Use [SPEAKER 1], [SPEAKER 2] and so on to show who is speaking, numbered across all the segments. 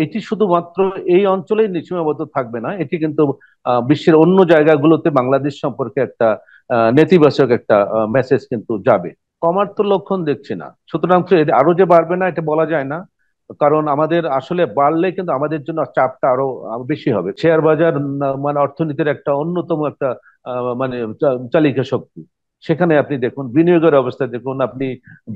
[SPEAKER 1] এটি শুধুমাত্র এই অঞ্চলেই সীমাবদ্ধ থাকবে না, এটি কিন্তু বিশ্বের অন্য জায়গাগুলোতে বাংলাদেশ সম্পর্কে একটা নেতিবাচক একটা মেসেজ কিন্তু যাবে। কমার তো লক্ষণ দেখছি না, সুতরাং তো আরো যে বাড়বে না এটা বলা যায় না। কারণ আমাদের আসলে বাড়লে কিন্তু আমাদের জন্য চাপটা আরো বেশি হবে। শেয়ার বাজার মানে অর্থনীতির একটা অন্যতম একটা মানে চালিকা শক্তি। সেখানে আপনি দেখুন বিনিয়োগের অবস্থা, দেখুন আপনি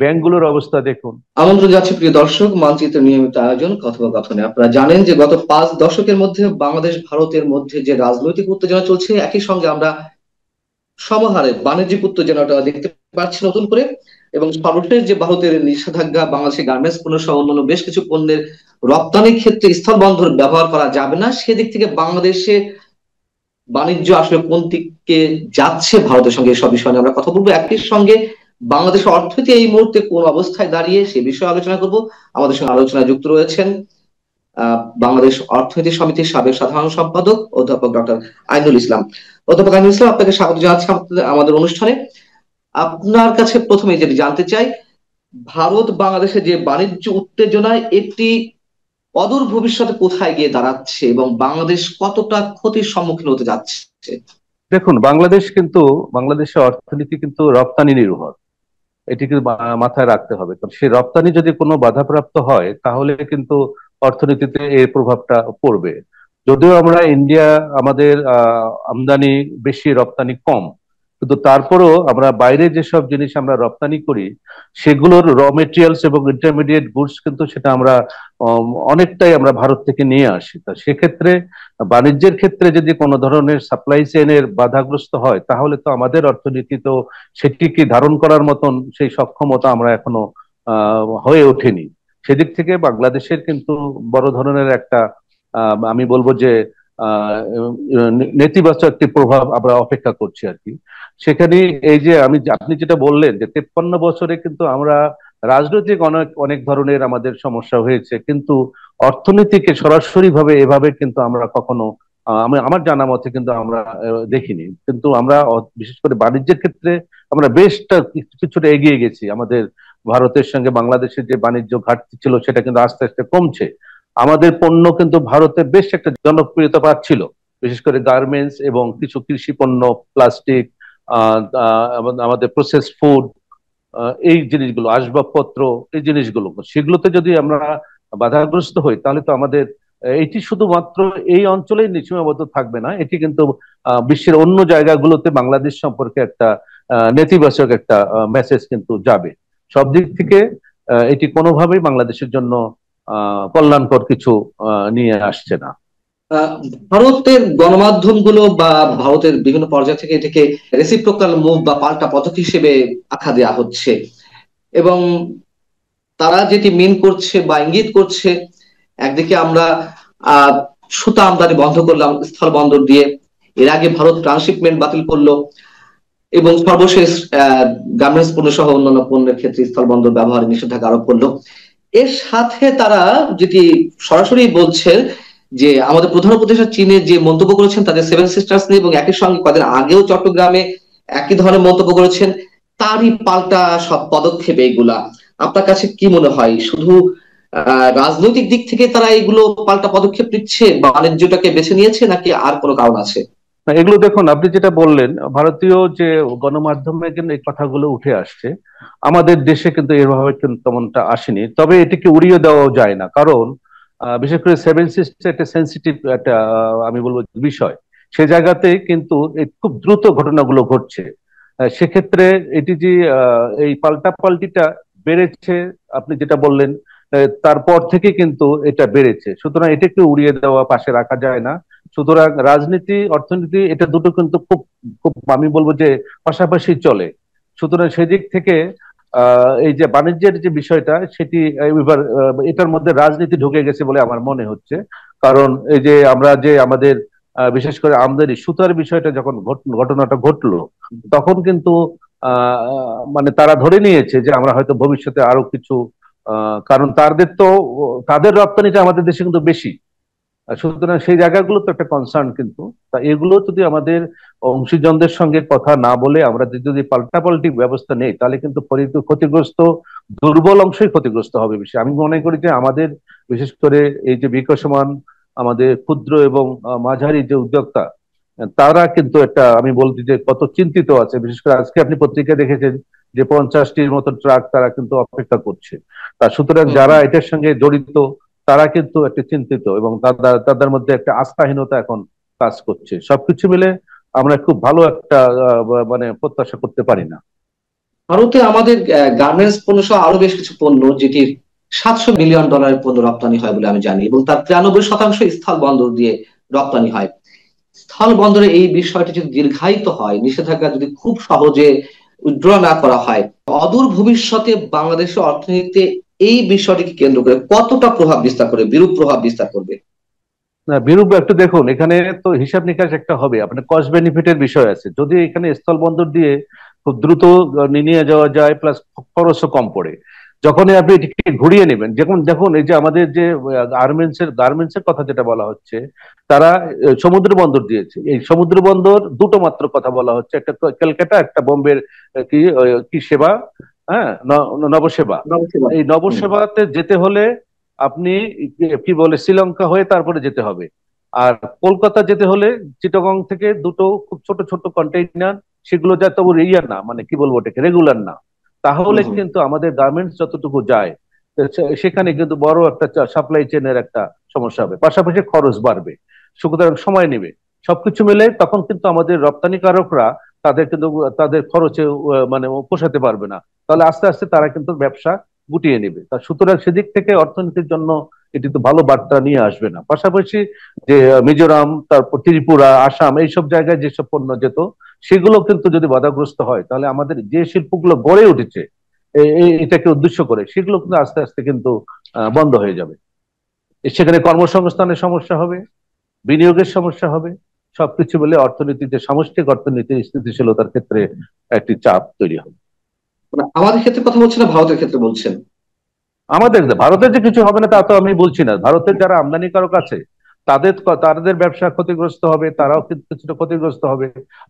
[SPEAKER 1] ব্যাংকগুলোর অবস্থা দেখুন।
[SPEAKER 2] আমন্ত্রণ যাচ্ছে প্রিয় দর্শক, মানচিত্র নিয়মিত আয়োজন কথোপকথনে। আপনারা জানেন যে গত 5 দশকের মধ্যে বাংলাদেশ ভারতের মধ্যে যে রাজনৈতিক উত্তেজনা চলছে, একই সঙ্গে আমরা সমহারে বাণিজ্যিক উত্তেজনাটা দেখতে পাচ্ছি নতুন করে। এবং সর্বশেষ যে ভারতের নিষেধাজ্ঞা, বাংলাদেশের গার্মেন্টস পণ্য সহ অন্যান্য বেশ কিছু পণ্যের রপ্তানির ক্ষেত্রে স্থল বন্দর ব্যবহার করা যাবে না, সেদিক থেকে বাংলাদেশে বাণিজ্য আসলে কোন দিকে যাচ্ছে ভারতের সঙ্গে, এসব বিষয় নিয়ে আমরা কথা বলবো। একই সঙ্গে বাংলাদেশের অর্থনীতি এই মুহূর্তে কোন অবস্থায় দাঁড়িয়ে সে বিষয়ে আলোচনা করব। আমাদের সঙ্গে আলোচনায় যুক্ত রয়েছেন বাংলাদেশ অর্থনীতি সমিতির সাবেক সাধারণ সম্পাদক অধ্যাপক ডক্টর আইনুল ইসলাম। অধ্যাপক আইনুল ইসলাম, আপনাকে স্বাগত জানাচ্ছি আমাদের অনুষ্ঠানে। আপনার কাছে প্রথমে যেটি জানতে চাই, ভারত বাংলাদেশের যে বাণিজ্য উত্তেজনায় এটি অদূর ভবিষ্যতে কোথায় গিয়ে দাঁড়াচ্ছে এবং বাংলাদেশ কতটা ক্ষতির সম্মুখীন হতে যাচ্ছে?
[SPEAKER 1] দেখুন, বাংলাদেশের অর্থনীতি কিন্তু রপ্তানি নির্ভর। এটিকে মাথায় রাখতে হবে, কারণ সেই রপ্তানি যদি কোনো বাধাপ্রাপ্ত হয় তাহলে কিন্তু অর্থনীতিতে এর প্রভাবটা পড়বে। যদিও আমরা ইন্ডিয়া, আমাদের আমদানি বেশি রপ্তানি কম, কিন্তু তারপরেও আমরা বাইরে যেসব জিনিস আমরা রপ্তানি করি সেগুলোর র মেটেরিয়ালস এবং ইন্টারমিডিয়েট গুডস কিন্তু সেটা আমরা অনেকটাই আমরা ভারত থেকে নিয়ে আসি। তা সেক্ষেত্রে বাণিজ্যের ক্ষেত্রে যদি কোনো ধরনের সাপ্লাই চেইনের বাধাগ্রস্ত হয় তাহলে তো আমাদের অর্থনীতি তো সেটিকে ধারণ করার মতন সেই সক্ষমতা আমরা এখনো হয়ে ওঠেনি। সেদিক থেকে বাংলাদেশের কিন্তু বড় ধরনের একটা আমি বলবো যে আহ নেতিবাচক একটি প্রভাব আমরা অপেক্ষা করছি আর কি। সেখানে এই যে আপনি যেটা বললেন যে 53 বছরে কিন্তু আমরা রাজনৈতিক অনেক অনেক ধরনের আমাদের সমস্যা হয়েছে, কিন্তু অর্থনীতিকে সরাসরি ভাবে এভাবে কিন্তু আমরা কখনো আমি আমার জানা মতে কিন্তু আমরা দেখিনি। কিন্তু আমরা বিশেষ করে বাণিজ্যের ক্ষেত্রে আমরা বেশটা কিছুটা এগিয়ে গেছি। আমাদের ভারতের সঙ্গে বাংলাদেশের যে বাণিজ্য ঘাটতি ছিল সেটা কিন্তু আস্তে আস্তে কমছে। আমাদের পণ্য কিন্তু ভারতে বেশ একটা জনপ্রিয়তা পাচ্ছিল, বিশেষ করে গার্মেন্টস এবং কিছু কৃষি পণ্য, প্লাস্টিক, আমাদের প্রসেস ফুড, এই জিনিসগুলো, আসবাবপত্র, এই জিনিসগুলো, সেগুলোতে যদি আমরা বাধাগ্রস্ত হই তাহলে তো আমাদের এটি শুধুমাত্র এই অঞ্চলেই সীমাবদ্ধ থাকবে না, এটি কিন্তু বিশ্বের অন্য জায়গাগুলোতে বাংলাদেশ সম্পর্কে একটা নেতিবাচক একটা মেসেজ কিন্তু যাবে। সব দিক থেকে এটি কোনোভাবেই বাংলাদেশের জন্য কল্যাণকর কিছু নিয়ে আসছে না।
[SPEAKER 2] আহ, ভারতের গণমাধ্যমগুলো বা ভারতের বিভিন্ন পর্যায় থেকে এটাকে রেসিপ্রোকাল মুভ বা পাল্টা পদক্ষেপ হিসেবে আখ্যা দেওয়া হচ্ছে। এবং তারা যেটি মিন করছে বা ইঙ্গিত করছে, একদিকে আমরা আহ সুতা আমদানি বন্ধ করলাম স্থল বন্দর দিয়ে, এর আগে ভারত ট্রান্সশিপমেন্ট বাতিল করলো, এবং সর্বশেষ গার্মেন্টস পণ্য সহ অন্যান্য পণ্যের ক্ষেত্রে স্থল বন্দর ব্যবহারে নিষেধাজ্ঞা আরোপ করলো। এর সাথে তারা যেটি সরাসরি বলছে যে আমাদের প্রধান উপদেষ্টা চীনের যে মন্তব্য করেছেন তাদের সেভেন সিস্টার্স নিয়ে, এবং একই সঙ্গে কদিন আগেও চট্টগ্রামে একই ধরনের মন্তব্য করেছেন, তারই পাল্টা সব পদক্ষেপ এইগুলা। আপনার কাছে কি মনে হয়, শুধু রাজনৈতিক দিক থেকে তারা এগুলো পাল্টা পদক্ষেপ নিচ্ছে, বাণিজ্যটাকে বেছে নিয়েছে, নাকি আর কোনো কারণ আছে?
[SPEAKER 1] না, এগুলো দেখুন, আপনি যেটা বললেন ভারতীয় যে গণমাধ্যমে কিন্তু এই কথাগুলো উঠে আসছে, আমাদের দেশে কিন্তু এভাবে কিন্তু তেমনটা আসেনি। তবে এটিকে উড়িয়ে দেওয়াও যায় না, কারণ বিশেষ করে সেভেন সিস্টার একটা সেন্সিটিভ একটা আমি বলবো বিষয়। সে জায়গাতে কিন্তু এই খুব দ্রুত ঘটনাগুলো ঘটছে। সেক্ষেত্রে এটি যে এই পাল্টাপাল্টিটা বেড়েছে, আপনি যেটা বললেন, তারপর থেকে কিন্তু এটা বেড়েছে, সুতরাং এটাকে উড়িয়ে দেওয়া, পাশে রাখা যায় না। সুতরাং রাজনীতি অর্থনীতি এটা দুটো কিন্তু খুব খুব আমি বলবো যে পাশাপাশি চলে। সুতরাং সেদিক থেকে এই যে বাণিজ্যের যে বিষয়টা সেটি এবার এটার মধ্যে রাজনীতি ঢুকে গেছে বলে আমার মনে হচ্ছে। কারণ এই যে আমরা যে আমাদের বিশেষ করে আমদানি সুতার বিষয়টা যখন ঘটনাটা ঘটলো তখন কিন্তু মানে তারা ধরে নিয়েছে যে আমরা হয়তো ভবিষ্যতে আরো কিছু কারণ তাদের রপ্তানিটা আমাদের দেশে কিন্তু বেশি। সুতরাং সেই জায়গাগুলো তো একটা কনসার্ন, কিন্তু তা এগুলো যদি আমাদের অংশীজনদের সঙ্গে কথা না বলে আমরা যদি পাল্টাপাল্টি ব্যবস্থা নেই তাহলে কিন্তু ক্ষতিগ্রস্ত দুর্বল অংশই ক্ষতিগ্রস্ত হবে বেশি। আমি মনে করি যে আমাদের বিশেষ করে এই যে বিকাশমান আমাদের ক্ষুদ্র এবং মাঝারি যে উদ্যোক্তা, তারা কিন্তু একটা, আমি বলছি যে কত চিন্তিত আছে। বিশেষ করে আজকে আপনি পত্রিকায় দেখেছেন যে 50টির মতো ট্রাক তারা কিন্তু অপেক্ষা করছে। তা সুতরাং
[SPEAKER 2] হুম
[SPEAKER 1] যারা
[SPEAKER 2] হুম।
[SPEAKER 1] এটার সঙ্গে জড়িত তারা কিন্তু একটা চিন্তিত, এবং তাদের মধ্যে একটা আস্থাহীনতা এখন কাজ করছে। সবকিছু মিলে আমরা খুব ভালো একটা মানে প্রত্যাশা করতে পারি না।
[SPEAKER 2] ভারতে আমাদের গার্মেন্টস পণ্য সহ আরো বেশ কিছু পণ্য, যেটির $700 মিলিয়ন পণ্য রপ্তানি হয় বলে আমি জানি, এবং তার 93% স্থল বন্দর দিয়ে রপ্তানি হয়। স্থল বন্দরে এই বিষয়টি যদি দীর্ঘায়িত হয়, নিষেধাজ্ঞা যদি খুব সহজে উইথড্র না করা হয়, অদূর ভবিষ্যতে বাংলাদেশের অর্থনীতিতে এই বিষয়টিকে কেন্দ্র করে কতটা প্রভাব বিস্তার করবে, বিরূপ প্রভাব বিস্তার করবে?
[SPEAKER 1] না, বিরূপ একটু দেখুন, এখানে তো হিসাব নিকাশ একটা হবে, আপনার কস্ট বেনিফিটের বিষয় আছে। যদি এখানে স্থল বন্দর দিয়ে খুব দ্রুত নিয়ে যাওয়া যায়, প্লাস খরচও কম পড়ে, যখনই আপনি এটিকে ঘুরিয়ে নেবেন, যেমন দেখুন এই যে আমাদের যে গার্মেন্টস এর কথা যেটা বলা হচ্ছে, তারা সমুদ্র বন্দর দিয়েছে। এই সমুদ্র বন্দর দুটো মাত্র কথা বলা হচ্ছে, একটা ক্যালকাটা, একটা বোম্বের কি সেবা, হ্যাঁ, নবসেবা।
[SPEAKER 2] নবসেবা।
[SPEAKER 1] এই
[SPEAKER 2] হুম।
[SPEAKER 1] নবসেবাতে যেতে হলে আপনি কি বলে শ্রীলঙ্কা হয়ে তারপরে যেতে হবে। আর কলকাতা যেতে হলে চিটাগং থেকে দুটো খুব ছোট ছোট কন্টেইনার, সেগুলো যা তবু ইয়া না, মানে কি বলবো, ওটাকে রেগুলার না।
[SPEAKER 2] হুম
[SPEAKER 1] তাহলে
[SPEAKER 2] হুম।
[SPEAKER 1] কিন্তু আমাদের গার্মেন্টস যতটুকু যায়, সেখানে কিন্তু বড় একটা সাপ্লাই চেনের একটা সমস্যা হবে, পাশাপাশি খরচ বাড়বে, সুতরাং সময় নেবে। সবকিছু মিলে তখন কিন্তু আমাদের রপ্তানিকারকরা তাদের কিন্তু তাদের খরচে মানে পোষাতে পারবে না। তাহলে আস্তে আস্তে তারা কিন্তু ব্যবসা গুটিয়ে নেবে। তা সুতরাং সেদিক থেকে অর্থনীতির জন্য এটি তো ভালো বার্তা নিয়ে আসবে না। পাশাপাশি যে মিজোরাম, তারপর ত্রিপুরা, আসাম, এইসব জায়গায় যেসব পণ্য যেত, সেগুলো কিন্তু যদি বাধাগ্রস্ত হয়, তাহলে আমাদের যে শিল্পগুলো গড়ে উঠেছে এটাকে উদ্দেশ্য করে, সেগুলো কিন্তু আস্তে আস্তে কিন্তু বন্ধ হয়ে যাবে। সেখানে কর্মসংস্থানের সমস্যা হবে, বিনিয়োগের সমস্যা হবে। সবকিছু মিলে অর্থনীতিতে, সামষ্টিক অর্থনীতির স্থিতিশীলতার ক্ষেত্রে একটি চাপ তৈরি হবে।
[SPEAKER 2] মানে আমাদের ক্ষেত্রে কথা বলছেন না, ভারতের ক্ষেত্রে বলছেন?
[SPEAKER 1] আমাদের ভারতের যে কিছু হবে না তা তো আমি বলছি না। ভারতের যারা আমদানিকারক আছে, তাদের তাদের ব্যবসা ক্ষতিগ্রস্ত হবে, তারাও কিন্তু কিছুটা ক্ষতিগ্রস্ত হবে।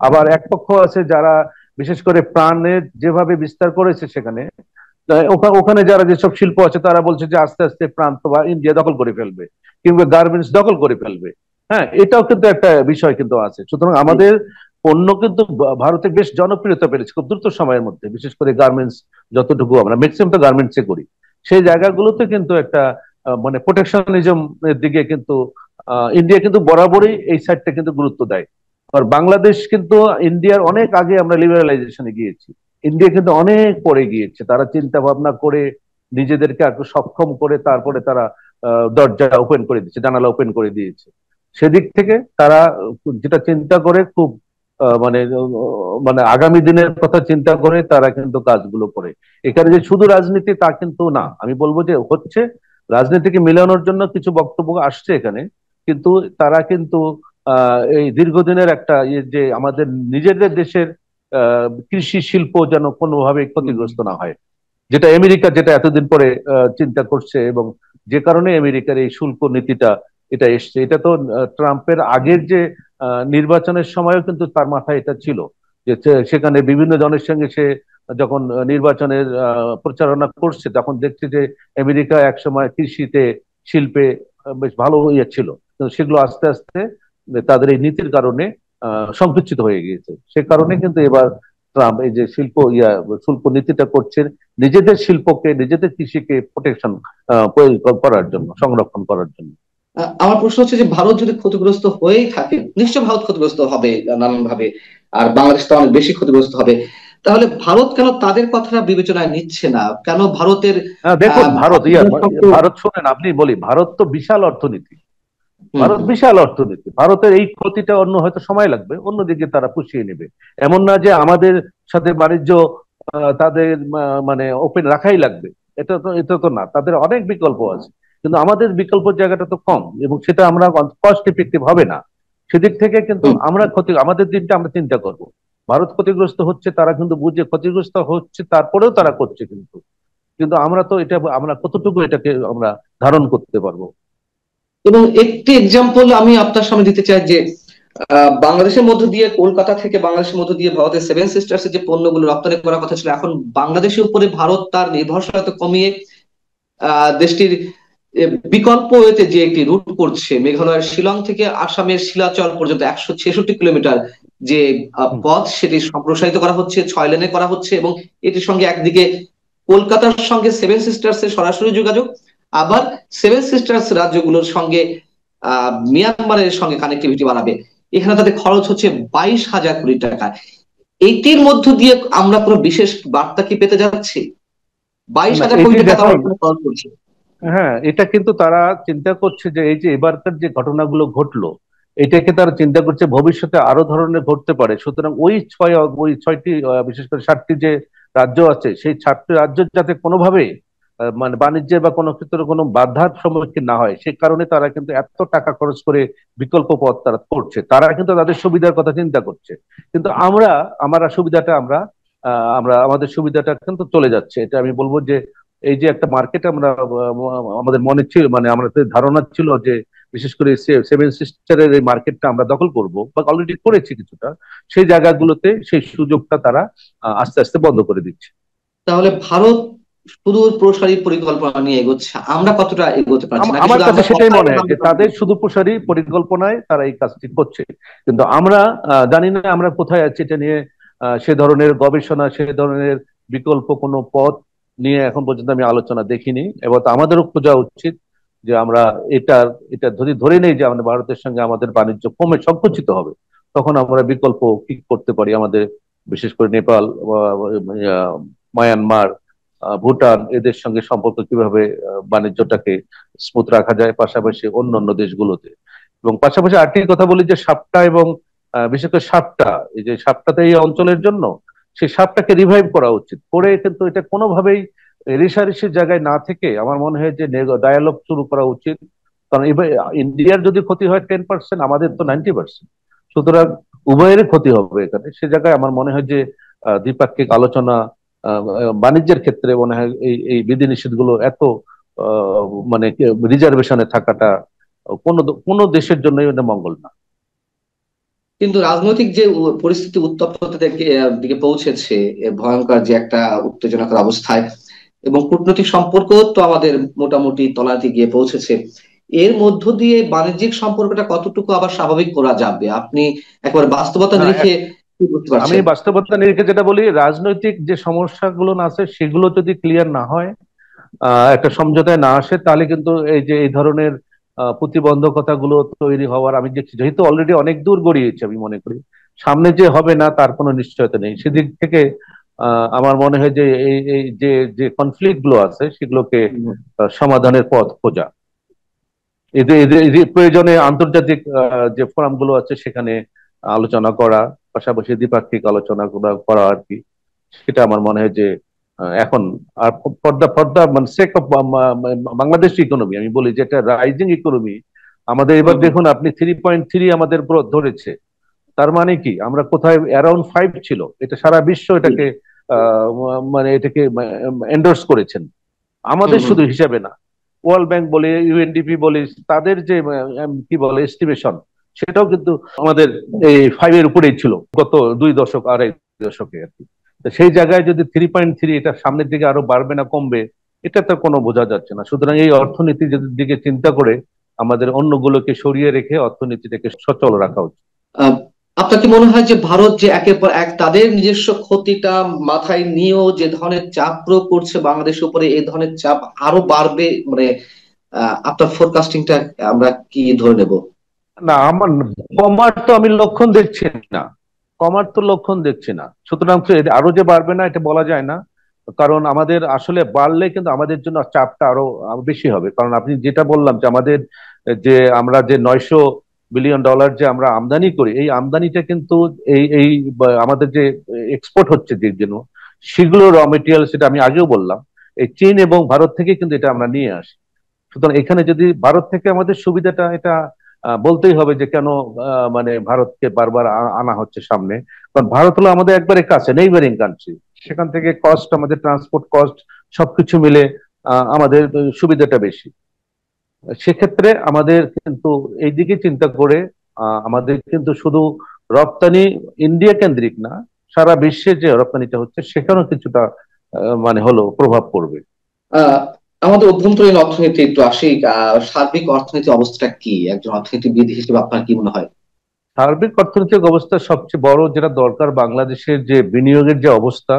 [SPEAKER 1] আবার এক পক্ষ আছে যারা বিশেষ করে প্রাণের যেভাবে বিস্তার করেছে সেখানে, ওখানে যারা যেসব শিল্প আছে তারা বলছে যে আস্তে আস্তে প্রান্ত বা ইন্ডিয়া দখল করে ফেলবে, কিংবা গার্মেন্টস দখল করে ফেলবে। হ্যাঁ, এটাও কিন্তু একটা বিষয় কিন্তু আছে। সুতরাং আমাদের পণ্য কিন্তু ভারতে বেশ জনপ্রিয়তা পেয়েছে খুব দ্রুত সময়ের মধ্যে, বিশেষ করে গার্মেন্টস। যতটুকু আমরা ম্যাক্সিমাম তো গার্মেন্টসে করি, সেই জায়গাগুলোতে কিন্তু একটা মানে প্রোটেকশনিজম এর দিকে কিন্তু ইন্ডিয়া কিন্তু বরাবরই এই সাইডটা কিন্তু গুরুত্ব দেয়। আর বাংলাদেশ কিন্তু ইন্ডিয়ার অনেক আগে আমরা লিবারালাইজেশনে গিয়েছি, ইন্ডিয়া কিন্তু অনেক পরে গিয়েছে। তারা চিন্তা ভাবনা করে নিজেদেরকে একটু সক্ষম করে তারপরে তারা দরজা ওপেন করে দিয়েছে, জানালা ওপেন করে দিয়েছে। সেদিক থেকে তারা যেটা চিন্তা করে খুব মানে মানে আগামী দিনের কথা চিন্তা করে তারা কিন্তু কাজগুলো করে। এখানে যে শুধু রাজনীতি তা কিন্তু না, আমি বলবো যে হচ্ছে রাজনীতিকে মেলানোর জন্য কিছু বক্তব্য আসছে এখানে, কিন্তু তারা কিন্তু এই দীর্ঘদিনের একটা যে আমাদের নিজেদের দেশের কৃষি শিল্প যেন কোনোভাবে
[SPEAKER 2] হুম
[SPEAKER 1] ক্ষতিগ্রস্ত না হয়, যেটা আমেরিকা যেটা এতদিন পরে চিন্তা করছে, এবং যে কারণে আমেরিকার এই শুল্ক নীতিটা এটা এসছে। এটা তো ট্রাম্পের আগের যে নির্বাচনের সময়ও কিন্তু তার মাথায় এটা ছিল, যে সেখানে বিভিন্ন জনের সঙ্গে সে যখন নির্বাচনের প্রচারণা করছে, তখন দেখছে যে আমেরিকা একসময় কৃষিতে, শিল্পে বেশ ভালো ইয়ে ছিল, কিন্তু সেগুলো আস্তে আস্তে তাদের এই নীতির কারণে সংকুচিত হয়ে গিয়েছে। সে কারণে কিন্তু এবার ট্রাম্প এই যে শুল্ক নীতিটা করছেন, নিজেদের শিল্পকে, নিজেদের কৃষিকে প্রোটেকশন করার জন্য, সংরক্ষণ করার জন্য।
[SPEAKER 2] আমার প্রশ্ন হচ্ছে যে ভারত যদি ক্ষতিগ্রস্ত হয়েই থাকে, নিশ্চয় ভারত ক্ষতিগ্রস্ত হবে নানান ভাবে, আর বাংলাদেশ তো অনেক বেশি ক্ষতিগ্রস্ত হবে, তাহলে ভারত কেন তাদের কথাটা বিবেচনায় নিচ্ছে না? কেন ভারতের
[SPEAKER 1] হ্যাঁ, দেখুন ভারত
[SPEAKER 2] আহ
[SPEAKER 1] ভারত শোনেন, আপনি বলি, ভারত তো বিশাল অর্থনীতি।
[SPEAKER 2] হুম
[SPEAKER 1] ভারত
[SPEAKER 2] হুম।
[SPEAKER 1] বিশাল অর্থনীতি, ভারতের এই ক্ষতিটা অন্য হয়তো সময় লাগবে, অন্যদিকে তারা পুষিয়ে নেবে। এমন না যে আমাদের সাথে বাণিজ্য তাদের মানে ওপেন রাখাই লাগবে, এটা তো না, তাদের অনেক বিকল্প আছে। কিন্তু আমাদের বিকল্প জায়গাটা তো কম, এবং সেটা আমরা কস্ট ইফেক্টিভ হবে না। সেদিক থেকে কিন্তু
[SPEAKER 2] হুম।
[SPEAKER 1] আমরা আমাদের দিনটা আমরা চিন্তা করব। ভারত ক্ষতিগ্রস্ত হচ্ছে, তারা কিন্তু বুঝে ক্ষতিগ্রস্ত হচ্ছে, তারপরেও তারা করছে, কিন্তু কিন্তু আমরা তো এটা, আমরা কতটুকু এটাকে আমরা ধারণ করতে পারবো।
[SPEAKER 2] এবং একটি এক্সাম্পল আমি আপনার সামনে দিতে চাই যে বাংলাদেশের মধ্য দিয়ে, কলকাতা থেকে বাংলাদেশের মধ্য দিয়ে ভারতের সেভেন সিস্টার্স যে পণ্যগুলো রপ্তানি করার কথা ছিল, এখন বাংলাদেশের উপরে ভারত তার নির্ভরশীলতা কমিয়ে দেশটির বিকল্প ওয়েতে যে একটি রুট করছে, মেঘালয়ের শিলং থেকে আসামের শিলাচর পর্যন্ত 166 কিলোমিটার যে
[SPEAKER 1] হুম।
[SPEAKER 2] পথ, সেটি সম্প্রসারিত করা হচ্ছে, 6 লেনে করা হচ্ছে। এবং এটির সঙ্গে একদিকে কলকাতার সঙ্গে সেভেন সিস্টার্স এর সরাসরি যোগাযোগ, আবার সেভেন সিস্টার্স রাজ্যগুলোর সঙ্গে মিয়ানমারের সঙ্গে কানেক্টিভিটি বাড়াবে। এখানে তাদের খরচ হচ্ছে 22,000 কোটি টাকা। এইটির মধ্য দিয়ে আমরা কোনো বিশেষ বার্তা কি পেতে যাচ্ছি? বাইশ
[SPEAKER 1] না,
[SPEAKER 2] হাজার
[SPEAKER 1] এই
[SPEAKER 2] কোটি
[SPEAKER 1] যে
[SPEAKER 2] টাকা তারা
[SPEAKER 1] দেখুন,
[SPEAKER 2] এখানে খরচ করছে।
[SPEAKER 1] হ্যাঁ, এটা কিন্তু তারা চিন্তা করছে যে এই যে এবারকার যে ঘটনাগুলো ঘটলো, এটাকে তারা চিন্তা করছে ভবিষ্যতে আরো ধরনের ঘটতে পারে। সুতরাং ওই ছয়টি বিশেষ করে 7টি যে রাজ্য আছে, সেই 7টি রাজ্য যাতে কোনোভাবে মানে বাণিজ্যে বা কোনো ক্ষেত্রে কোনো বাধার সম্মুখীন না হয়, সে কারণে তারা কিন্তু এত টাকা খরচ করে বিকল্প পথ তারা করছে। তারা কিন্তু তাদের সুবিধার কথা চিন্তা করছে। কিন্তু আমরা আমাদের সুবিধাটা কিন্তু চলে যাচ্ছে। এটা আমি বলবো যে এই যে একটা মার্কেট আমরা আমাদের মনে ছিল, মানে আমাদের ধারণা ছিল যে বিশেষ করে সেভেন সিস্টারের এই মার্কেটটা আমরা দখল করব বা অলরেডি করেছি কিছুটা, সেই জায়গাগুলোতে সেই সুযোগটা তারা আস্তে আস্তে বন্ধ করে দিচ্ছে।
[SPEAKER 2] তাহলে ভারত সুদূর প্রসারী পরিকল্পনা নিয়ে এগোচ্ছে, আমরা কতটা এগোতে পারছি, নাকি
[SPEAKER 1] আমার
[SPEAKER 2] শুধু
[SPEAKER 1] কাছে
[SPEAKER 2] আমরা
[SPEAKER 1] সেটাই
[SPEAKER 2] কথায়
[SPEAKER 1] মনে হয় যে
[SPEAKER 2] আমরা
[SPEAKER 1] তাদের শুধু প্রসারী পরিকল্পনায় তারা এই কাজটি করছে। কিন্তু আমরা জানি না আমরা কোথায় আছি এটা নিয়ে। সে ধরনের গবেষণা, সে ধরনের বিকল্প কোনো পথ নিয়ে এখন পর্যন্ত আমি আলোচনা দেখিনি। এবার তো আমাদেরও খোঁজা উচিত যে আমরা এটা এটা যদি ধরে নেই যে আমাদের ভারতের সঙ্গে আমাদের বাণিজ্য কমে সংকুচিত হবে, তখন আমরা বিকল্প কি করতে পারি আমাদের, বিশেষ করে নেপাল, মায়ানমার, ভুটান, এদের সঙ্গে সম্পর্ক কিভাবে বাণিজ্যটাকে স্মুথ রাখা যায় পাশাপাশি অন্য অন্য দেশগুলোতে। এবং পাশাপাশি আরেকটি কথা বলি যে সাপটা এবং বিশেষ করে সাপটা, এই যে সাপটাতে এই অঞ্চলের জন্য সেই সাপটাকে রিভাইভ করা উচিত করে, কিন্তু এটা কোনোভাবেই রেষারেষির জায়গায় না থেকে আমার মনে হয় যে ডায়ালগ শুরু করা উচিত। কারণ এবার ইন্ডিয়ার যদি ক্ষতি হয় 10%, আমাদের তো 90%। সুতরাং উভয়েরই ক্ষতি হবে এখানে। সে জায়গায় আমার মনে হয় যে দ্বিপাক্ষিক আলোচনা, বাণিজ্যের ক্ষেত্রে মনে হয় এই এই বিধিনিষেধ গুলো এত মানে রিজার্ভেশনে থাকাটা কোনো দেশের জন্যই এটা মঙ্গল না।
[SPEAKER 2] কিন্তু রাজনৈতিক যে পরিস্থিতি উত্তপ্ততা থেকে দিকে পৌঁছেছে, ভয়ঙ্কর যে একটা উত্তেজনাকর অবস্থায়, এবং কূটনৈতিক সম্পর্ক তো আমাদের মোটামুটি তলাতে গিয়ে পৌঁছেছে, এর মধ্য দিয়ে বাণিজ্যিক সম্পর্কটা কতটুকু আবার স্বাভাবিক করা যাবে, আপনি একবার বাস্তবতা
[SPEAKER 1] না,
[SPEAKER 2] নিরিখে কি বুঝতে
[SPEAKER 1] আমি
[SPEAKER 2] পারছেন?
[SPEAKER 1] বাস্তবতা নিরিখে যেটা বলি, রাজনৈতিক যে সমস্যাগুলো না আছে সেগুলো যদি ক্লিয়ার না হয়, একটা সমঝোতায় না আসে, তাহলে কিন্তু এই যে এই ধরনের প্রতিবন্ধকতাগুলো তৈরি হওয়ার আমি দেখছি, যেহেতু অলরেডি অনেক দূর গড়িয়েছে, আমি মনে করি সামনে যে হবে না তার কোনো নিশ্চয়তা নেই। সেদিক থেকে আমার মনে হয় যে এই এই যে যে কনফ্লিক্ট গুলো আছে সেগুলোকে সমাধানের পথ খোঁজা, এদের প্রয়োজনে আন্তর্জাতিক যে ফোরাম গুলো আছে সেখানে আলোচনা করা, পাশাপাশি দ্বিপাক্ষিক আলোচনা করা আর কি। সেটা আমার মনে হয় যে এখন আর ফর দা মানে সেক অফ বাংলাদেশ ইকোনমি, আমি বলি যে এটা রাইজিং ইকোনমি আমাদের। এবার
[SPEAKER 2] হুম,
[SPEAKER 1] দেখুন আপনি 3.3 আমাদের গ্রোথ ধরেছে, তার মানে কি আমরা কোথায় অ্যারাউন্ড 5 ছিল, এটা সারা বিশ্ব
[SPEAKER 2] হুম,
[SPEAKER 1] এটাকে মানে এটাকে এন্ডোর্স করেছেন।
[SPEAKER 2] হুম,
[SPEAKER 1] আমাদের
[SPEAKER 2] হুম,
[SPEAKER 1] শুধু হিসাবে না, ওয়ার্ল্ড ব্যাংক বলে, ইউএনডিপি বলে, তাদের যে কি বলে এস্টিমেশন, সেটাও কিন্তু আমাদের এই 5-এর উপরেই ছিল গত 2 দশক, আড়াই দশকে আর কি। তো সেই জায়গায় যদি 3.3, এটা সামনের দিকে আরো বাড়বে না কমবে, এটা তো কোনো বোঝা যাচ্ছে না। সুতরাং এই অর্থনীতির দিকে চিন্তা করে আমাদের অন্যগুলোকে সরিয়ে রেখে অর্থনীতিটাকে সচল রাখা উচিত।
[SPEAKER 2] আহ, আপনার কি মনে হয় যে ভারত যে একের পর এক তাদের নিজস্ব ক্ষতিটা মাথায় নিয়েও যে ধরনের চাপ প্রয়োগ করছে বাংলাদেশের উপরে, এই ধরনের চাপ আরো বাড়বে, মানে আপনার ফোরকাস্টিংটা আমরা কি ধরে নেব?
[SPEAKER 1] না, আমার কমার তো আমি লক্ষণ দেখছি না, কমার তো লক্ষণ দেখছি না। সুতরাং তো আরো যে বাড়বে না এটা বলা যায় না। কারণ আমাদের আসলে বাড়লে কিন্তু আমাদের জন্য চাপটা আরো বেশি হবে। কারণ আপনি যেটা বললাম যে আমাদের যে আমরা যে $900 বিলিয়ন যে আমরা আমদানি করি, এই আমদানিটা কিন্তু এই আমাদের যে এক্সপোর্ট হচ্ছে যে জন্য সেগুলো র মেটেরিয়াল, সেটা আমি আগেও বললাম, এই চীন এবং ভারত থেকে কিন্তু এটা আমরা নিয়ে আসি। সুতরাং এখানে যদি ভারত থেকে আমাদের সুবিধাটা এটা বলতেই হবে যে কেন মানে ভারতকে বারবার আনা হচ্ছে সামনে। কারণ ভারত হলো আমাদের একবারে কাছে নেইবারিং কান্ট্রি, সেখান থেকে কস্ট, আমাদের ট্রান্সপোর্ট কস্ট সবকিছু মিলে আমাদের সুবিধাটা বেশি। সেক্ষেত্রে আমাদের কিন্তু এই দিকে চিন্তা করে আমাদের কিন্তু শুধু রপ্তানি ইন্ডিয়া কেন্দ্রিক না, সারা বিশ্বে যে রপ্তানিটা হচ্ছে সেখানেও কিছুটা মানে হলো প্রভাব পড়বে।
[SPEAKER 2] আহ আমাদের অভ্যন্তরীণ অর্থনীতি একটু আসি। সার্বিক অর্থনীতি অবস্থাটা কি, একজন অর্থনীতিবিদ হিসেবে আপনার কি মনে হয়?
[SPEAKER 1] সার্বিক অর্থনৈতিক অবস্থা সবচেয়ে বড় যেটা দরকার, বাংলাদেশের যে বিনিয়োগের যে অবস্থা,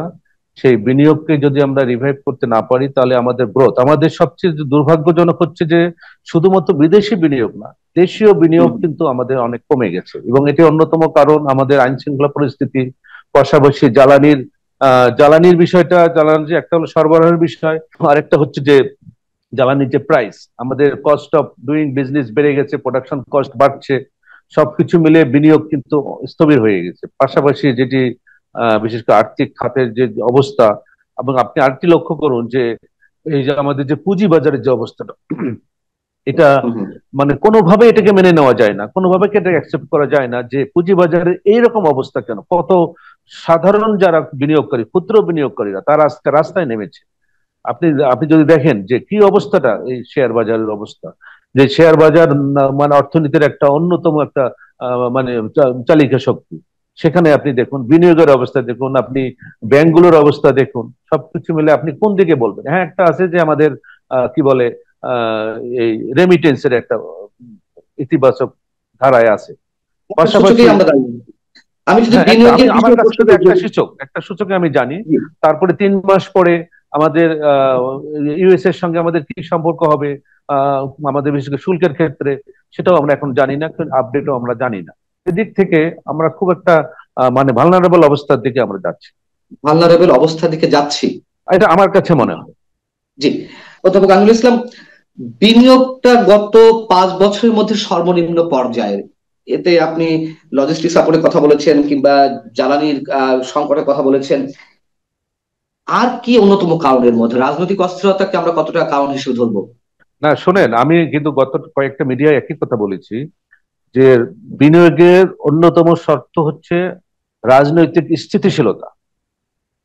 [SPEAKER 1] সেই বিনিয়োগকে যদি আমরা রিভাইভ করতে না পারি তাহলে আমাদের গ্রোথ, আমাদের সবচেয়ে যে দুর্ভাগ্যজনক হচ্ছে যে শুধুমাত্র বিদেশি বিনিয়োগ না, দেশীয় বিনিয়োগ
[SPEAKER 2] হুম।
[SPEAKER 1] কিন্তু আমাদের অনেক কমে গেছে, এবং এটি অন্যতম কারণ আমাদের আইন শৃঙ্খলা পরিস্থিতি, পাশাপাশি জ্বালানির বিষয়টা, জ্বালানির যে একটা হলো সরবরাহের বিষয়, আরেকটা হচ্ছে যে জ্বালানির যে প্রাইস, আমাদের কস্ট অফ ডুইং বিজনেস বেড়ে গেছে, প্রোডাকশন কস্ট বাড়ছে, সবকিছু মিলে বিনিয়োগ কিন্তু স্থবির হয়ে গেছে। পাশাপাশি যেটি বিশেষ করে আর্থিক খাতের যে অবস্থা, এবং আপনি আরেকটি লক্ষ্য করুন যে এই যে আমাদের যে পুঁজি বাজারের যে অবস্থাটা, এটা
[SPEAKER 2] হুম। হুম।
[SPEAKER 1] মানে কোনোভাবে এটাকে মেনে নেওয়া যায় না, কোনোভাবে এটা অ্যাকসেপ্ট করা যায় না যে পুঁজিবাজারে এইরকম অবস্থা কেন। কত সাধারণ যারা বিনিয়োগকারী, ক্ষুদ্র বিনিয়োগকারীরা, তারা আজকে রাস্তায় নেমেছে। আপনি আপনি যদি দেখেন যে কি অবস্থাটা, এই শেয়ার বাজারের অবস্থা, যে শেয়ার বাজার মানে অর্থনীতির একটা অন্যতম একটা মানে চালিকা শক্তি, সেখানে আপনি দেখুন বিনিয়োগের অবস্থা দেখুন, আপনি ব্যাংকগুলোর অবস্থা দেখুন, সবকিছু মিলে আপনি কোন দিকে বলবেন? হ্যাঁ, একটা আছে যে আমাদের কি বলে আহ এই রেমিটেন্সের একটা ইতিবাচক ধারায় আছে।
[SPEAKER 2] একটা
[SPEAKER 1] পাশাপাশি
[SPEAKER 2] সূচকেই আমরা দাঁড়িয়ে আছি। আমি যদি
[SPEAKER 1] হ্যাঁ, একটা আমি
[SPEAKER 2] বিনিয়োগের
[SPEAKER 1] আমার
[SPEAKER 2] বিষয়ে
[SPEAKER 1] কাছে
[SPEAKER 2] প্রশ্ন
[SPEAKER 1] শুধু
[SPEAKER 2] করতে
[SPEAKER 1] একটা সূচক, একটা সূচকে আমি জানি।
[SPEAKER 2] জি।
[SPEAKER 1] তারপরে 3 মাস পরে আমাদের ইউএস এর সঙ্গে আমাদের কি সম্পর্ক হবে, আহ, আমাদের বিশেষ করে শুল্কের ক্ষেত্রে, সেটাও আমরা এখন জানি না, আপডেটও আমরা জানি না। এদিক থেকে আমরা খুব একটা মানে ভালনারেবল অবস্থার দিকে আমরা যাচ্ছি,
[SPEAKER 2] ভালনারেবল অবস্থার দিকে যাচ্ছি।
[SPEAKER 1] এটা আমার কাছে মনে হয়।
[SPEAKER 2] জি। অধ্যাপক আমিনুল ইসলাম, বিনিয়োগটা গত 5 বছরের মধ্যে সর্বনিম্ন পর্যায়ের। এতে আপনি লজিস্টিক সাপোর্টের কথা বলেছেন কিংবা জ্বালানির সংকটের কথা বলেছেন। আর কি অন্যতম কারণের মধ্যে রাজনৈতিক অস্থিরতাকে আমরা কতটা কারণ হিসেবে ধরবো?
[SPEAKER 1] না শোনেন, আমি কিন্তু গত কয়েকটা মিডিয়ায় একই কথা বলেছি যে বিনিয়োগের অন্যতম শর্ত হচ্ছে রাজনৈতিক স্থিতিশীলতা।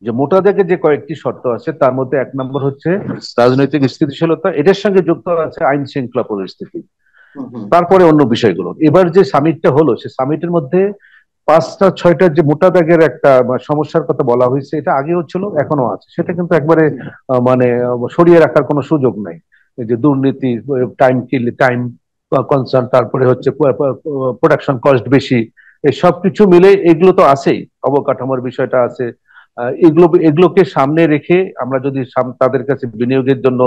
[SPEAKER 1] যে মোটা দাগে যে কয়েকটি শর্ত আছে তার মধ্যে 1 নম্বর হচ্ছে রাজনৈতিক স্থিতিশীলতা, এটার সঙ্গে যুক্ত আছে আইন শৃঙ্খলা পরিস্থিতি,
[SPEAKER 2] হুম। হুম।
[SPEAKER 1] তারপরে অন্য বিষয়গুলো। এবার যে সামিটটা হলো, সে সামিটের মধ্যে 5টা 6টা যে মোটা দাগের একটা সমস্যার কথা বলা হয়েছে, এটা আগেও ছিল, এখনো আছে, সেটা কিন্তু একবারে মানে সরিয়ে রাখার কোনো সুযোগ নাই। এই যে দুর্নীতি, টাইম কনসার্ন, তারপরে হচ্ছে প্রোডাকশন কস্ট বেশি, এই সবকিছু মিলে এগুলো তো আছেই, অবকাঠামোর বিষয়টা আছে। এগুলোকে সামনে রেখে আমরা যদি তাদের কাছে বিনিয়োগের জন্য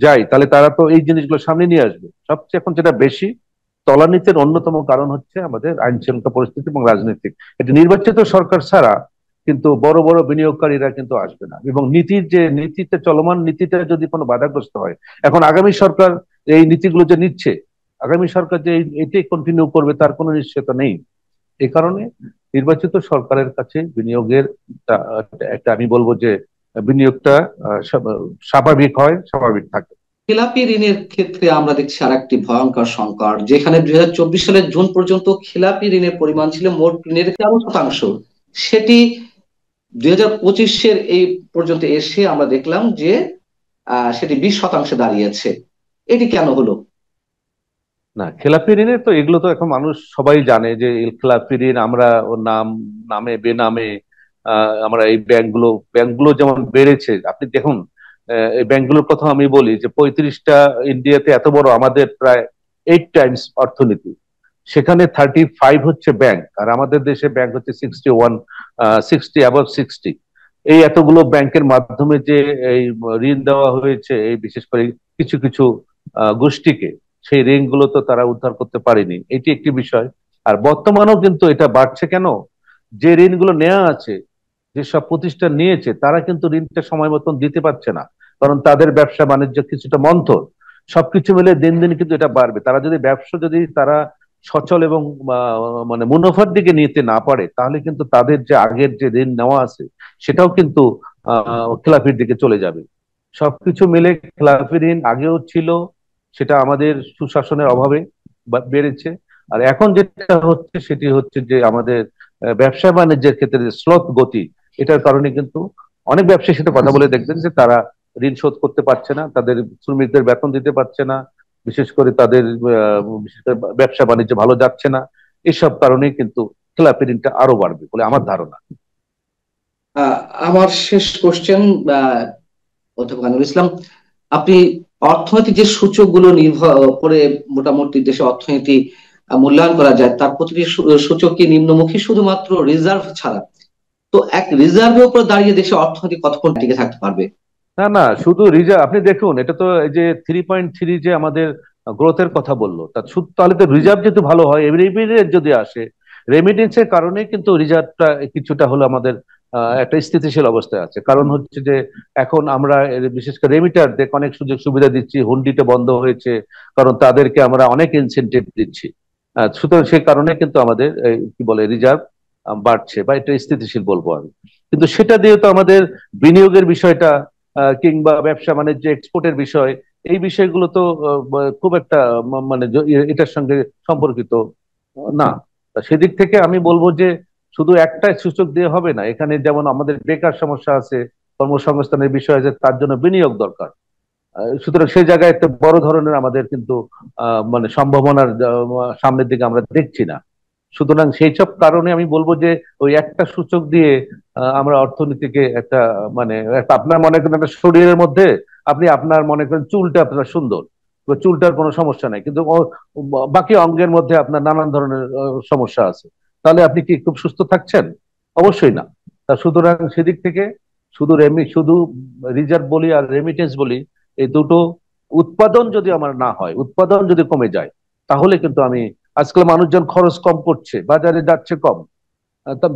[SPEAKER 1] যাই, তাহলে তারা তো এই জিনিসগুলো সামনে নিয়ে আসবে। সবচেয়ে এখন যেটা বেশি তলানিতে অন্যতম কারণ হচ্ছে আমাদের আইন শৃঙ্খলা পরিস্থিতি এবং রাজনৈতিক। এটা নির্বাচিত সরকার ছাড়া কিন্তু বড় বড় বিনিয়োগকারীরা কিন্তু আসবে না, এবং নীতির যে নীতিতে চলমান নীতিটা যদি কোনো বাধাগ্রস্ত হয়, এখন আগামী সরকার এই নীতিগুলো যে নিচ্ছে, আগামী সরকার যে এটাই কন্টিনিউ করবে তার কোনো নিশ্চয়তা নেই। এই কারণে নির্বাচিত সরকারের কাছে বিনিয়োগের একটা আমি বলবো যে বিনিয়োগটা স্বাভাবিক হয়, স্বাভাবিক থাকে।
[SPEAKER 2] খেলাপি ঋণের ক্ষেত্রে আমরা দেখছি আর একটি ভয়ঙ্কর সংকট, যেখানে 2024 সালের জুন পর্যন্ত খেলাপি ঋণের পরিমাণ ছিল মোট ঋণের 13%। সেটি 2025-এর এই পর্যন্ত এসে আমরা দেখলাম যে সেটি 20% দাঁড়িয়েছে। এটি কেন হলো?
[SPEAKER 1] না, খেলাপি ঋণে তো এগুলো তো এখন মানুষ সবাই জানে যে এই খেলাপি ঋণ আমরা ওর নামে বেনামে আমরা এই ব্যাংকগুলো যেমন বেড়েছে, আপনি দেখুন। এই ব্যাংকগুলোর কথা আমি বলি যে 35টা, ইন্ডিয়াতে এত বড়, আমাদের প্রায় 8 টাইমস অর্থনীতি, সেখানে 35 হচ্ছে ব্যাংক, আর আমাদের দেশে ব্যাংক হচ্ছে 61, 60 অ্যাবভ 60। এই এতগুলো ব্যাংকের মাধ্যমে যে এই ঋণ দেওয়া হয়েছে, এই বিশেষ করে কিছু কিছু গোষ্ঠীকে, সেই ঋণগুলো তো তারা উদ্ধার করতে পারেনি, এটি একটি বিষয়। আর বর্তমানেও কিন্তু এটা বাড়ছে কেন? যে ঋণগুলো নেওয়া আছে, যেসব প্রতিষ্ঠান নিয়েছে, তারা কিন্তু ঋণটা সময় মতন দিতে পারছে না, কারণ তাদের ব্যবসা বাণিজ্য কিছুটা মন্থর। সবকিছু মিলে দিন দিন কিন্তু এটা বাড়বে। তারা যদি ব্যবসা যদি তারা সচল এবং মানে মুনাফার দিকে নিতে না পারে, তাহলে কিন্তু তাদের যে আগের যে ঋণ নেওয়া আছে সেটাও কিন্তু খেলাপির দিকে চলে যাবে। সবকিছু মিলে খেলাপি ঋণ আগেও ছিল, সেটা আমাদের সুশাসনের অভাবে বেড়েছে। আর এখন যেটা হচ্ছে সেটি হচ্ছে যে আমাদের ব্যবসা বাণিজ্যের ক্ষেত্রে যে স্লথ গতি, এটার কারণে কিন্তু অনেক ব্যবসায়ীর সাথে কথা বলে দেখবেন যে তারা ঋণ শোধ করতে পারছে না, তাদের শ্রমিকদের বেতন দিতে পারছে না, বিশেষ করে তাদের বিশেষ করে ব্যবসা বাণিজ্য ভালো যাচ্ছে না। এসব কারণেই কিন্তু খেলাপি ঋণটা আরো বাড়বে বলে আমার ধারণা।
[SPEAKER 2] আহ, আমার শেষ কোশ্চেন, অধ্যাপক আনোয়ার ইসলাম, আপনি অর্থনৈতিক যে সূচকগুলো নির্ভর করে মোটামুটি দেশে অর্থনীতি মূল্যায়ন করা যায়, তার প্রতিটি সূচক কি নিম্নমুখী শুধুমাত্র রিজার্ভ ছাড়া? তো এক রিজার্ভের উপর দাঁড়িয়ে দেশে অর্থনীতি কতক্ষণ টিকে থাকতে পারবে?
[SPEAKER 1] না না, শুধু রিজার্ভ আপনি দেখুন, এটা তো এই যে 3.3 যে আমাদের গ্রোথের কথা বললো, তা শুধু তাহলে তো রিজার্ভ যদি ভালো হয়, রেমিটেন্স যদি আসে, রেমিটেন্সের কারণে কিন্তু রিজার্ভটা কিছুটা হলো আমাদের একটা স্থিতিশীল অবস্থায় আছে। কারণ হচ্ছে যে এখন আমরা বিশেষ করে রেমিটারদের অনেক সুযোগ সুবিধা দিচ্ছি, হুন্ডিটা বন্ধ হয়েছে, কারণ তাদেরকে আমরা অনেক ইনসেনটিভ দিচ্ছি। সুতরাং সেই কারণে কিন্তু আমাদের কি বলে রিজার্ভ বাড়ছে বা এটা স্থিতিশীল বলবো আমি। কিন্তু সেটা দিয়ে তো আমাদের বিনিয়োগের বিষয়টা কিংবা ব্যবসা বাণিজ্য এক্সপোর্টের বিষয়, এই বিষয়গুলো তো খুব একটা মানে এটার সঙ্গে সম্পর্কিত না। তা সেদিক থেকে আমি বলবো যে শুধু একটা সূচক দিয়ে হবে না, এখানে যেমন আমাদের বেকার সমস্যা আছে, কর্মসংস্থানের বিষয় আছে, তার জন্য বিনিয়োগ দরকার। সুতরাং সেই জায়গায় একটা বড় ধরনের আমাদের কিন্তু মানে সম্ভাবনার সামনের দিকে আমরা দেখছি না। সুতরাং সেই সব কারণে আমি বলবো যে ওই একটা সূচক দিয়ে আমরা অর্থনীতিকে একটা মানে একটা আপনার মনে করেন একটা শরীরের মধ্যে আপনি আপনার মনে করেন চুলটা আপনার সুন্দর, তো চুলটার কোনো সমস্যা নাই, কিন্তু বাকি অঙ্গের মধ্যে আপনার নানান ধরনের সমস্যা আছে, তাহলে আপনি কি খুব সুস্থ থাকছেন? অবশ্যই না। তা সুতরাং সেদিক থেকে শুধু রিজার্ভ বলি আর রেমিটেন্স বলি, এই দুটো উৎপাদন যদি আমার না হয়, উৎপাদন যদি কমে যায়, তাহলে কিন্তু আমি আজকাল মানুষজন খরচ কম করছে, বাজারে যাচ্ছে কম,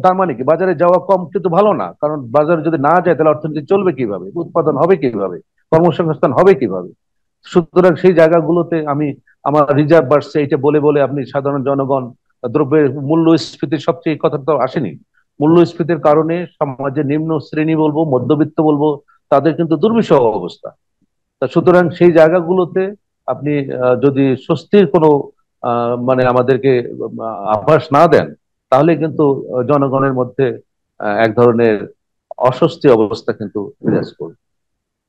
[SPEAKER 1] তার মানে কি বাজারে যাওয়া কম কিন্তু ভালো না, কারণ বাজারে যদি না যায় তাহলে অর্থনীতি চলবে কিভাবে, উৎপাদন হবে কিভাবে, কর্মসংস্থান হবে কিভাবে? সুতরাং সেই জায়গাগুলোতে আমি আমার রিজার্ভ বাড়ছে এটা বলে বলে আপনি সাধারণ জনগণ দ্রব্যের মূল্যস্ফীতির সবচেয়ে কথা তো আসেনি। মূল্যস্ফীতির কারণে সমাজের নিম্ন শ্রেণী বলবো, মধ্যবিত্ত বলবো, তাদের কিন্তু দুর্বিষহ অবস্থা। তা সুতরাং সেই জায়গাগুলোতে আপনি যদি স্বস্তির কোনো মানে আমাদেরকে আভাস না দেন, তাহলে কিন্তু জনগণের মধ্যে এক ধরনের অস্বস্তি অবস্থা কিন্তু বিরাজ করবে।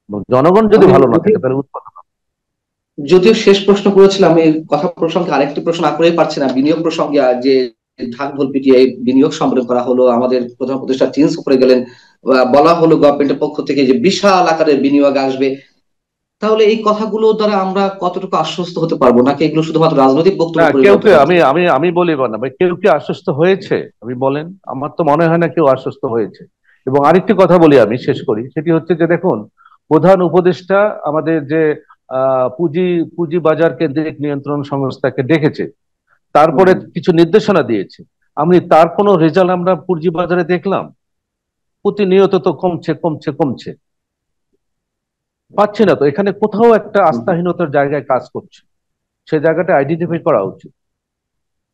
[SPEAKER 1] এবং জনগণ যদি
[SPEAKER 2] আমি
[SPEAKER 1] ভালো না থাকে তাহলে উৎপাদন।
[SPEAKER 2] যদিও শেষ প্রশ্ন করেছিলাম, এই কথা প্রসঙ্গে আরেকটি প্রশ্ন না করেই পারছি না, বিনিয়োগ প্রসঙ্গে। যে ঢাক ঢোল পিটিয়ে এই বিনিয়োগ সম্মেলন করা হলো, আমাদের প্রধান উপদেষ্টা চীন সফরে গেলেন, বলা হলো গভর্নমেন্টের পক্ষ থেকে যে বিশাল আকারের বিনিয়োগ আসবে। তাহলে এই কথাগুলো দ্বারা আমরা কতটুকু আশ্বস্ত হতে পারবো, নাকি এগুলো শুধুমাত্র রাজনৈতিক
[SPEAKER 1] না,
[SPEAKER 2] বক্তব্য
[SPEAKER 1] কেউ
[SPEAKER 2] পরিণত
[SPEAKER 1] কেউ
[SPEAKER 2] হচ্ছে?
[SPEAKER 1] আমি বলি না ভাই, কেউ কেউ আশ্বস্ত হয়েছে আমি বলেন? আমার তো মনে হয় না কেউ আশ্বস্ত হয়েছে। এবং আরেকটি কথা বলি, আমি শেষ করি, সেটি হচ্ছে যে দেখুন, প্রধান উপদেষ্টা আমাদের যে পুঁজি পুঁজি বাজার কেন্দ্রিক নিয়ন্ত্রণ সংস্থাকে ডেকেছে, তারপরে
[SPEAKER 2] হুম।
[SPEAKER 1] কিছু নির্দেশনা দিয়েছে। আমি তার কোনো রেজাল্ট আমরা পুঁজি বাজারে দেখলাম? প্রতিনিয়ত তো কমছে কমছে কমছে, পাচ্ছি না তো। এখানে কোথাও একটা
[SPEAKER 2] হুম।
[SPEAKER 1] আস্থাহীনতার জায়গায় কাজ করছে, সে জায়গাটা আইডেন্টিফাই করা উচিত।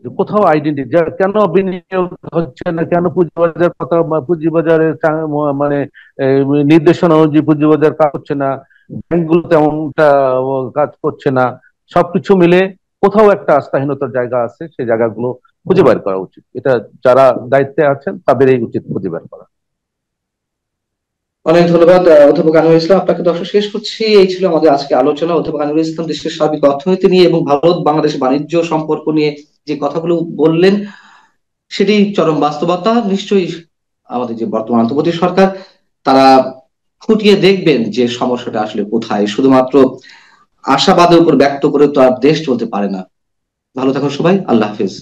[SPEAKER 1] যে কোথাও আইডেন্টি কেন বিনিয়োগ হচ্ছে না, কেন পুঁজিবাজার কথা পুঁজিবাজারের মানে নির্দেশনা অনুযায়ী পুঁজিবাজার কাজ করছে না, ব্যাংকগুলো তেমনটা কাজ করছে না, সবকিছু মিলে কোথাও একটা আস্থাহীনতার জায়গা আছে, সেই জায়গাগুলো খুঁজে বের করা উচিত। এটা যারা দায়িত্বে আছেন তাদেরই উচিত খুঁজে বের করা।
[SPEAKER 2] অনেক ধন্যবাদ অধ্যাপক আনোয়ার ইসলাম, আপনাকে দর্শক শেষ করছি। এই ছিল আমাদের আজকে আলোচনা। অধ্যাপক আনোয়ার ইসলাম দেশের সার্বিক অর্থনীতি নিয়ে এবং ভারত বাংলাদেশ বাণিজ্য সম্পর্ক নিয়ে যে কথাগুলো বললেন, সেটি চরম বাস্তবতা। নিশ্চয়ই আমাদের যে বর্তমান অন্তর্বর্তী সরকার, তারা খুঁটিয়ে দেখবেন যে সমস্যাটা আসলে কোথায়। শুধুমাত্র আশাবাদের উপর ব্যক্ত করে তো আর দেশ চলতে পারে না। ভালো থাকুন সবাই, আল্লাহ হাফেজ।